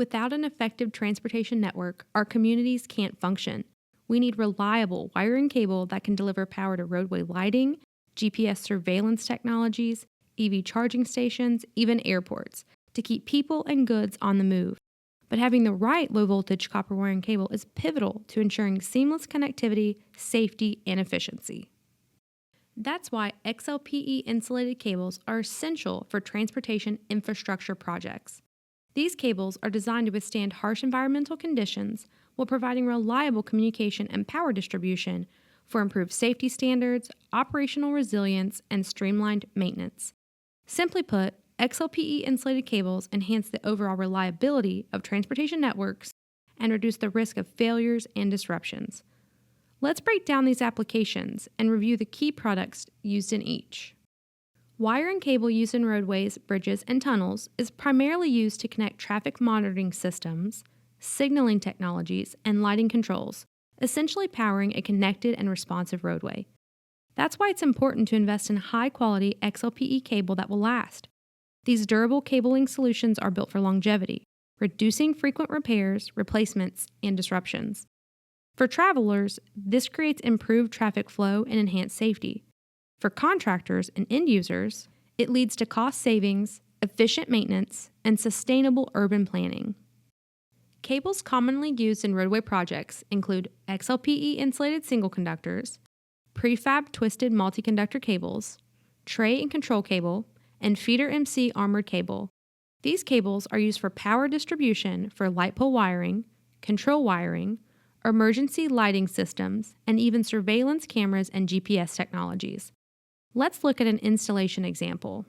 Without an effective transportation network, our communities can't function. We need reliable wire and cable that can deliver power to roadway lighting, GPS surveillance technologies, EV charging stations, even airports, to keep people and goods on the move. But having the right low-voltage copper wire and cable is pivotal to ensuring seamless connectivity, safety, and efficiency. That's why XLPE-insulated cables are essential for transportation infrastructure projects. These cables are designed to withstand harsh environmental conditions while providing reliable communication and power distribution for improved safety standards, operational resilience, and streamlined maintenance. Simply put, XLPE insulated cables enhance the overall reliability of transportation networks and reduce the risk of failures and disruptions. Let's break down these applications and review the key products used in each. Wire and cable used in roadways, bridges, and tunnels is primarily used to connect traffic monitoring systems, signaling technologies, and lighting controls, essentially powering a connected and responsive roadway. That's why it's important to invest in high-quality XLPE cable that will last. These durable cabling solutions are built for longevity, reducing frequent repairs, replacements, and disruptions. For travelers, this creates improved traffic flow and enhanced safety. For contractors and end users, it leads to cost savings, efficient maintenance, and sustainable urban planning. Cables commonly used in roadway projects include XLPE insulated single conductors, prefab twisted multi-conductor cables, tray and control cable, and feeder MC armored cable. These cables are used for power distribution for light pole wiring, control wiring, emergency lighting systems, and even surveillance cameras and GPS technologies. Let's look at an installation example.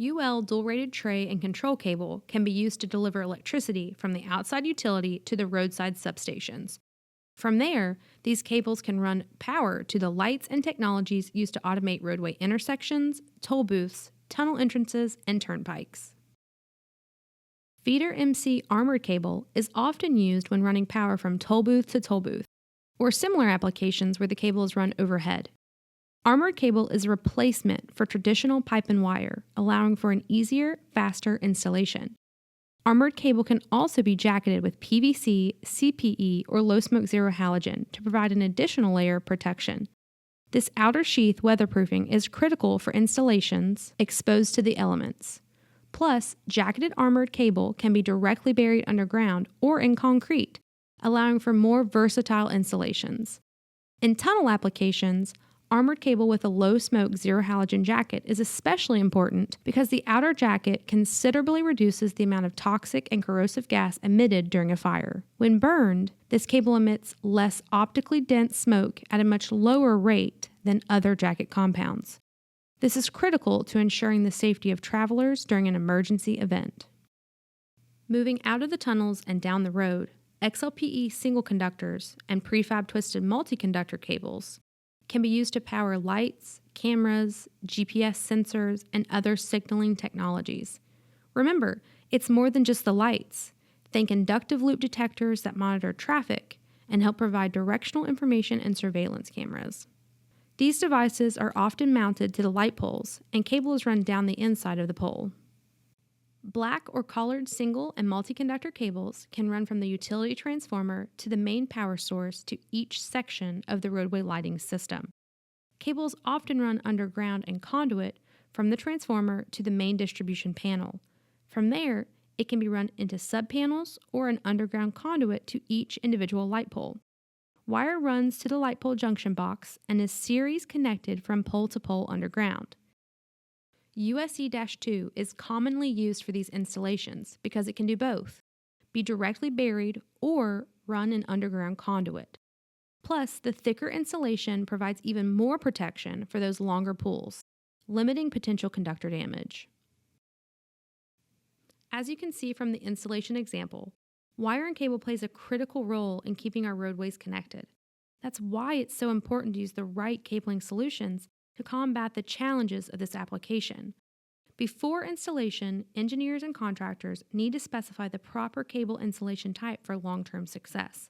UL dual-rated tray and control cable can be used to deliver electricity from the outside utility to the roadside substations. From there, these cables can run power to the lights and technologies used to automate roadway intersections, toll booths, tunnel entrances, and turnpikes. Feeder MC armored cable is often used when running power from toll booth to toll booth, or similar applications where the cable is run overhead. Armored cable is a replacement for traditional pipe and wire, allowing for an easier, faster installation. Armored cable can also be jacketed with PVC, CPE, or low smoke zero halogen to provide an additional layer of protection. This outer sheath weatherproofing is critical for installations exposed to the elements. Plus, jacketed armored cable can be directly buried underground or in concrete, allowing for more versatile installations. In tunnel applications, armored cable with a low smoke zero halogen jacket is especially important because the outer jacket considerably reduces the amount of toxic and corrosive gas emitted during a fire. When burned, this cable emits less optically dense smoke at a much lower rate than other jacket compounds. This is critical to ensuring the safety of travelers during an emergency event. Moving out of the tunnels and down the road, XLPE single conductors and prefab twisted multi-conductor cables can be used to power lights, cameras, GPS sensors, and other signaling technologies. Remember, it's more than just the lights. Think inductive loop detectors that monitor traffic and help provide directional information and surveillance cameras. These devices are often mounted to the light poles, and cable is run down the inside of the pole. Black or collared single and multi-conductor cables can run from the utility transformer to the main power source to each section of the roadway lighting system. Cables often run underground and conduit from the transformer to the main distribution panel. From there, it can be run into subpanels or an underground conduit to each individual light pole. Wire runs to the light pole junction box and is series connected from pole to pole underground. USE-2 is commonly used for these installations because it can do both, be directly buried or run an underground conduit. Plus, the thicker insulation provides even more protection for those longer poles, limiting potential conductor damage. As you can see from the installation example, wire and cable plays a critical role in keeping our roadways connected. That's why it's so important to use the right cabling solutions to combat the challenges of this application. Before installation, engineers and contractors need to specify the proper cable insulation type for long-term success.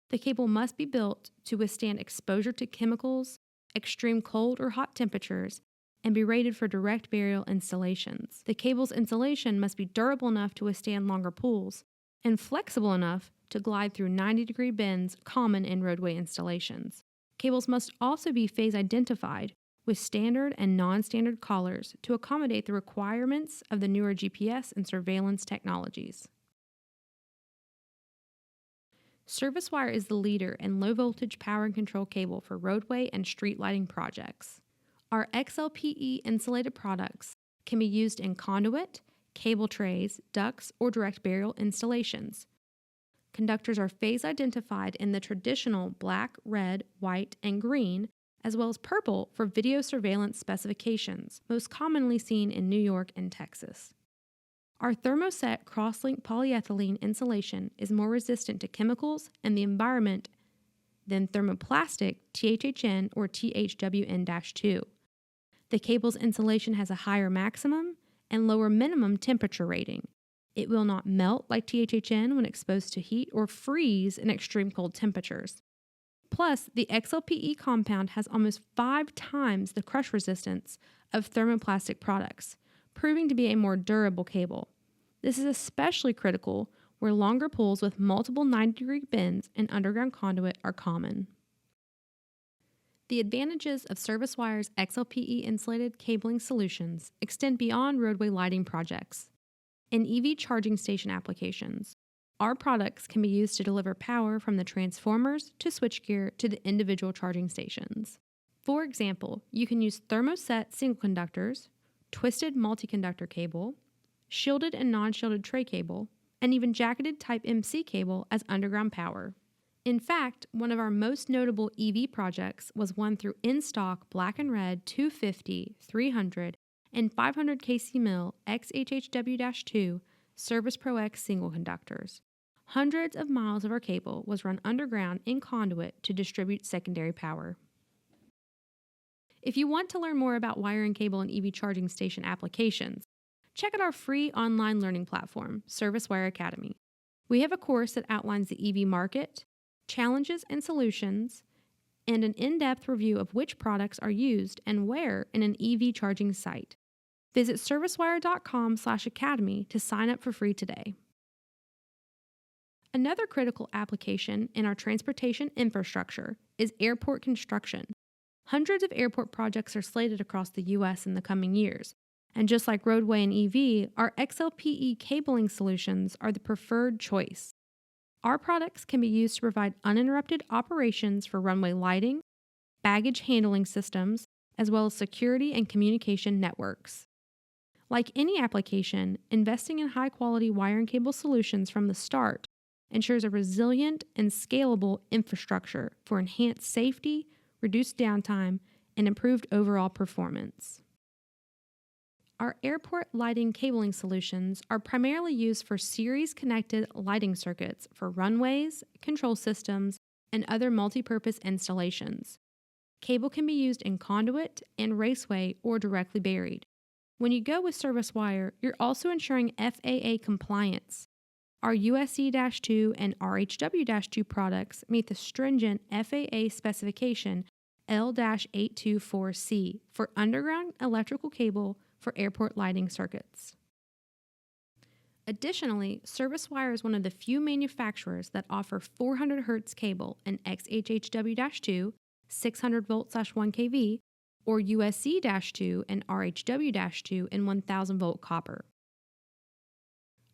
The cable must be built to withstand exposure to chemicals, extreme cold or hot temperatures, and be rated for direct burial installations. The cable's insulation must be durable enough to withstand longer pulls, and flexible enough to glide through 90-degree bends common in roadway installations. Cables must also be phase identified with standard and non-standard collars to accommodate the requirements of the newer GPS and surveillance technologies. ServiceWire is the leader in low-voltage power and control cable for roadway and street lighting projects. Our XLP-insulated products can be used in conduit, cable trays, ducts, or direct burial installations. Conductors are phase identified in the traditional black, red, white, and green, as well as purple for video surveillance specifications, most commonly seen in New York and Texas. Our thermoset cross-link polyethylene insulation is more resistant to chemicals and the environment than thermoplastic THHN or THWN-2. The cable's insulation has a higher maximum and lower minimum temperature rating. It will not melt like THHN when exposed to heat or freeze in extreme cold temperatures. Plus, the XLPE compound has almost 5 times the crush resistance of thermoplastic products, proving to be a more durable cable. This is especially critical where longer pulls with multiple 90-degree bends and underground conduit are common. The advantages of ServiceWire's XLPE insulated cabling solutions extend beyond roadway lighting projects. In EV charging station applications, our products can be used to deliver power from the transformers to switchgear to the individual charging stations. For example, you can use thermoset single conductors, twisted multi-conductor cable, shielded and non-shielded tray cable, and even jacketed type MC cable as underground power. In fact, one of our most notable EV projects was one through in-stock black and red 250, 300, and 500 kc mil XHHW-2 Service Pro X single conductors. Hundreds of miles of our cable was run underground in conduit to distribute secondary power. If you want to learn more about wiring cable and EV charging station applications, check out our free online learning platform, ServiceWire Academy. We have a course that outlines the EV market, challenges and solutions, and an in-depth review of which products are used and where in an EV charging site. Visit servicewire.com/academy to sign up for free today. Another critical application in our transportation infrastructure is airport construction. Hundreds of airport projects are slated across the U.S. in the coming years, and just like roadway and EV, our XLPE cabling solutions are the preferred choice. Our products can be used to provide uninterrupted operations for runway lighting, baggage handling systems, as well as security and communication networks. Like any application, investing in high-quality wire and cable solutions from the start ensures a resilient and scalable infrastructure for enhanced safety, reduced downtime, and improved overall performance. Our airport lighting cabling solutions are primarily used for series-connected lighting circuits for runways, control systems, and other multi-purpose installations. Cable can be used in conduit and raceway or directly buried. When you go with ServiceWire, you're also ensuring FAA compliance. Our USC-2 and RHW-2 products meet the stringent FAA specification L-824C for underground electrical cable for airport lighting circuits. Additionally, ServiceWire is one of the few manufacturers that offer 400 Hz cable in XHHW-2, 600 volt/1 kV, or USC-2 and RHW-2 in 1000 volt copper.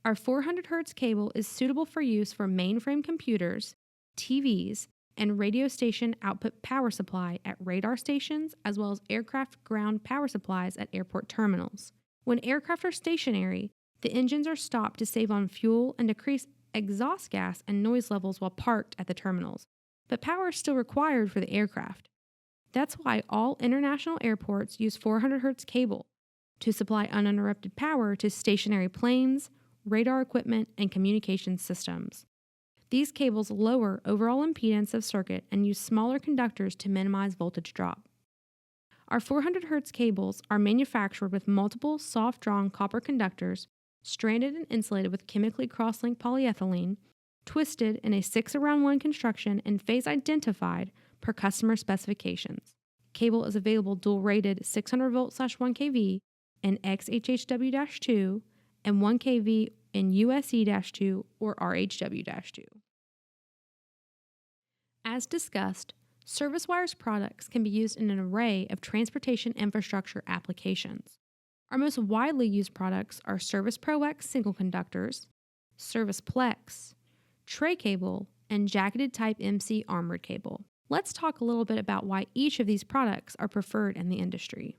Our 400 Hz cable is suitable for use for mainframe computers, TVs, and radio station output power supply at radar stations, as well as aircraft ground power supplies at airport terminals. When aircraft are stationary, the engines are stopped to save on fuel and decrease exhaust gas and noise levels while parked at the terminals, but power is still required for the aircraft. That's why all international airports use 400 Hz cable to supply uninterrupted power to stationary planes, radar equipment, and communication systems. These cables lower overall impedance of circuit and use smaller conductors to minimize voltage drop. Our 400 Hz cables are manufactured with multiple soft-drawn copper conductors, stranded and insulated with chemically cross-linked polyethylene, twisted in a 6-around-1 construction and phase identified per customer specifications. Cable is available dual-rated 600 volt/1 kV and XHHW-2 and 1 kV in USE-2 or RHW-2. As discussed, ServiceWire's products can be used in an array of transportation infrastructure applications. Our most widely used products are ServicePro X single conductors, ServicePlex, tray cable, and jacketed type MC armored cable. Let's talk a little bit about why each of these products are preferred in the industry.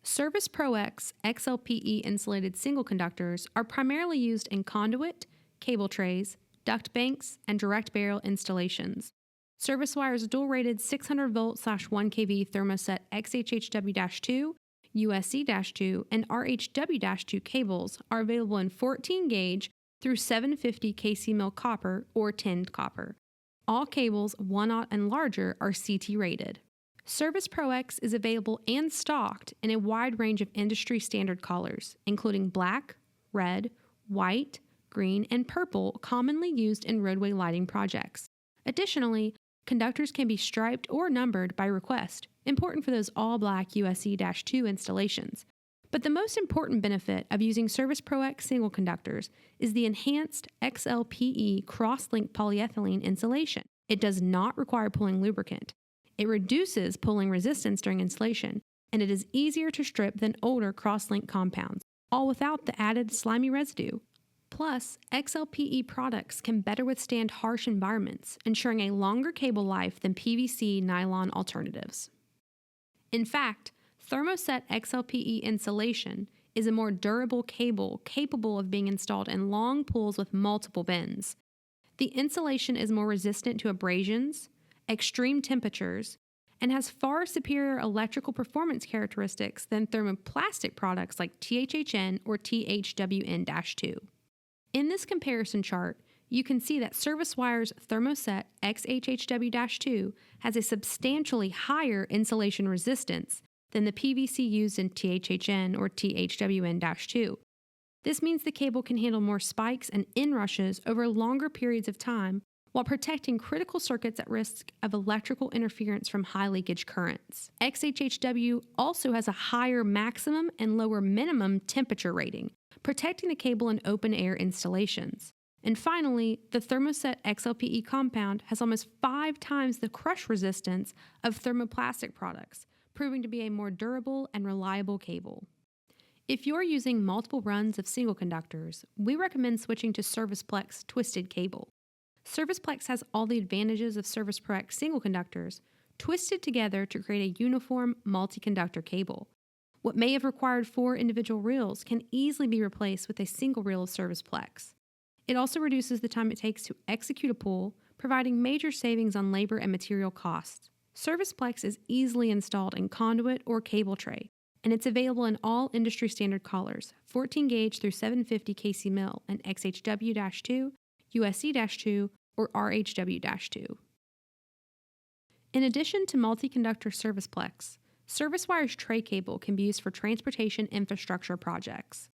ServicePro X XLP-insulated single conductors are primarily used in conduit, cable trays, duct banks, and direct burial installations. ServiceWire's dual-rated 600-volt/1 kV thermoset XHHW-2, USE-2, and RHW-2 cables are available in 14-gauge through 750 kc mil copper or tinned copper. All cables 1/0 and larger are CT rated. ServicePro X is available and stocked in a wide range of industry standard colors, including black, red, white, green, and purple commonly used in roadway lighting projects. Additionally, conductors can be striped or numbered by request, important for those all-black USE-2 installations. But the most important benefit of using ServicePro X single conductors is the enhanced XLPE cross-link polyethylene insulation. It does not require pulling lubricant. It reduces pulling resistance during installation, and it is easier to strip than older cross-link compounds, all without the added slimy residue. Plus, XLPE products can better withstand harsh environments, ensuring a longer cable life than PVC nylon alternatives. In fact, Thermoset XLPE insulation is a more durable cable capable of being installed in long pulls with multiple bends. The insulation is more resistant to abrasions, extreme temperatures, and has far superior electrical performance characteristics than thermoplastic products like THHN or THWN-2. In this comparison chart, you can see that ServiceWire's Thermoset XHHW-2 has a substantially higher insulation resistance than the PVC used in THHN or THWN-2. This means the cable can handle more spikes and inrushes over longer periods of time while protecting critical circuits at risk of electrical interference from high leakage currents. XHHW also has a higher maximum and lower minimum temperature rating, protecting the cable in open air installations. And finally, the Thermoset XLPE compound has almost 5 times the crush resistance of thermoplastic products, proving to be a more durable and reliable cable. If you're using multiple runs of single conductors, we recommend switching to ServicePlex twisted cable. ServicePlex has all the advantages of ServicePro X single conductors twisted together to create a uniform multi-conductor cable. What may have required 4 individual reels can easily be replaced with a single reel of ServicePlex. It also reduces the time it takes to execute a pull, providing major savings on labor and material costs. ServicePlex is easily installed in conduit or cable tray, and it's available in all industry standard collars, 14 gauge through 750 kc mil and XHW-2, USE-2, or RHW-2. In addition to multi-conductor ServicePlex, ServiceWire's tray cable can be used for transportation infrastructure projects.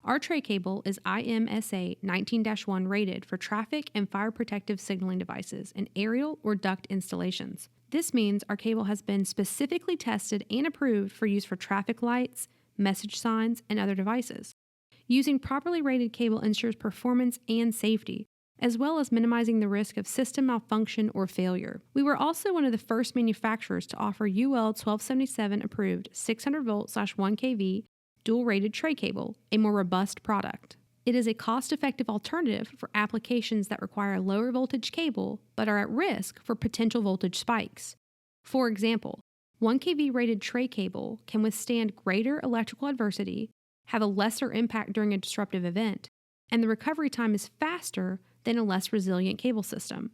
Our tray cable is IMSA 19-1 rated for traffic and fire protective signaling devices in aerial or duct installations. This means our cable has been specifically tested and approved for use for traffic lights, message signs, and other devices. Using properly rated cable ensures performance and safety, as well as minimizing the risk of system malfunction or failure. We were also one of the first manufacturers to offer UL 1277 approved 600-volt/1 kV dual-rated tray cable, a more robust product. It is a cost-effective alternative for applications that require lower voltage cable but are at risk for potential voltage spikes. For example, 1 kV rated tray cable can withstand greater electrical adversity, have a lesser impact during a disruptive event, and the recovery time is faster than a less resilient cable system.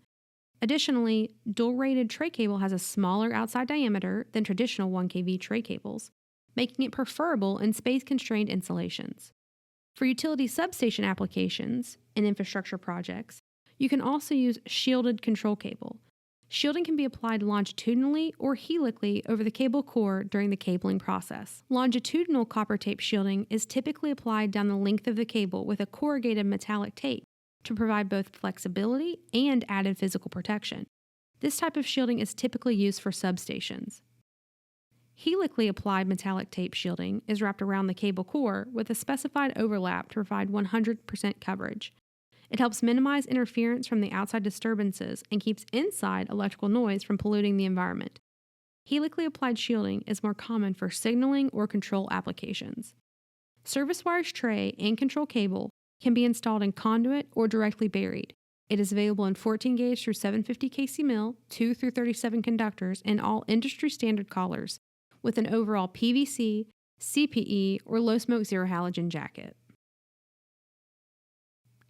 Additionally, dual-rated tray cable has a smaller outside diameter than traditional 1 kV tray cables, making it preferable in space-constrained installations. For utility substation applications and infrastructure projects, you can also use shielded control cable. Shielding can be applied longitudinally or helically over the cable core during the cabling process. Longitudinal copper tape shielding is typically applied down the length of the cable with a corrugated metallic tape to provide both flexibility and added physical protection. This type of shielding is typically used for substations. Helically applied metallic tape shielding is wrapped around the cable core with a specified overlap to provide 100% coverage. It helps minimize interference from the outside disturbances and keeps inside electrical noise from polluting the environment. Helically applied shielding is more common for signaling or control applications. Service wires tray and control cable can be installed in conduit or directly buried. It is available in 14 gauge through 750 kc mil, 2 through 37 conductors, and all industry standard collars, with an overall PVC, CPE, or low smoke zero halogen jacket.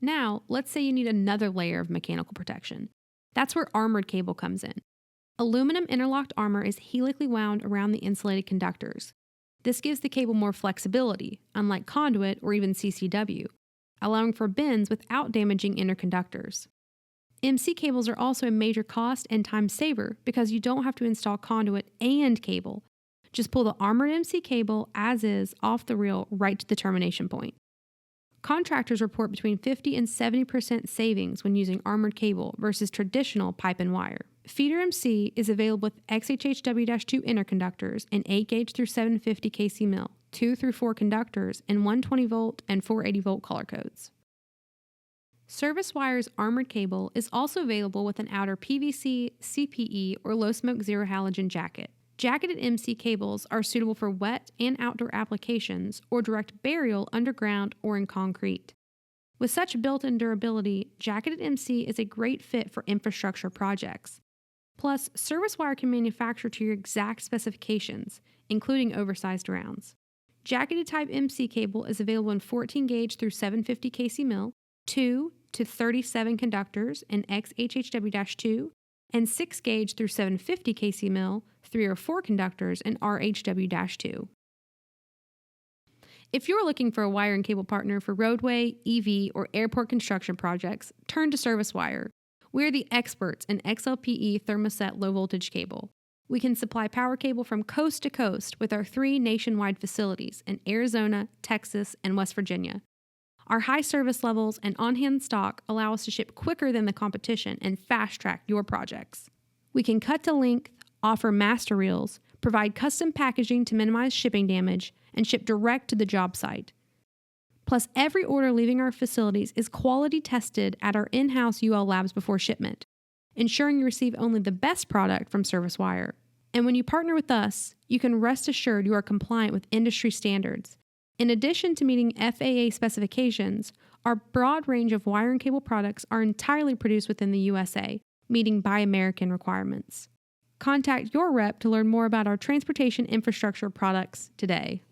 Now, let's say you need another layer of mechanical protection. That's where armored cable comes in. Aluminum interlocked armor is helically wound around the insulated conductors. This gives the cable more flexibility, unlike conduit or even CCW, allowing for bends without damaging interconductors. MC cables are also a major cost and time saver because you don't have to install conduit and cable. Just pull the armored MC cable as is off the reel right to the termination point. Contractors report between 50 and 70% savings when using armored cable versus traditional pipe and wire. Feeder MC is available with XHHW-2 interconductors in 8 gauge through 750 kc mil, 2 through 4 conductors in 120 volt and 480 volt color codes. Service Wire's armored cable is also available with an outer PVC, CPE, or low smoke zero halogen jacket. Jacketed MC cables are suitable for wet and outdoor applications or direct burial underground or in concrete. With such built-in durability, jacketed MC is a great fit for infrastructure projects. Plus, Service Wire can manufacture to your exact specifications, including oversized rounds. Jacketed type MC cable is available in 14 gauge through 750 kc mil, 2 to 37 conductors in XHHW-2, and 6 gauge through 750 kc mil, 3 or 4 conductors in RHW-2. If you're looking for a wire and cable partner for roadway, EV, or airport construction projects, turn to Service Wire. We're the experts in XLP-E thermoset low voltage cable. We can supply power cable from coast to coast with our 3 nationwide facilities in Arizona, Texas, and West Virginia. Our high service levels and on-hand stock allow us to ship quicker than the competition and fast-track your projects. We can cut to length, offer master reels, provide custom packaging to minimize shipping damage, and ship direct to the job site. Plus, every order leaving our facilities is quality tested at our in-house UL labs before shipment, ensuring you receive only the best product from Service Wire. And when you partner with us, you can rest assured you are compliant with industry standards. In addition to meeting FAA specifications, our broad range of wire and cable products are entirely produced within the USA, meeting Buy American requirements. Contact your rep to learn more about our transportation infrastructure products today.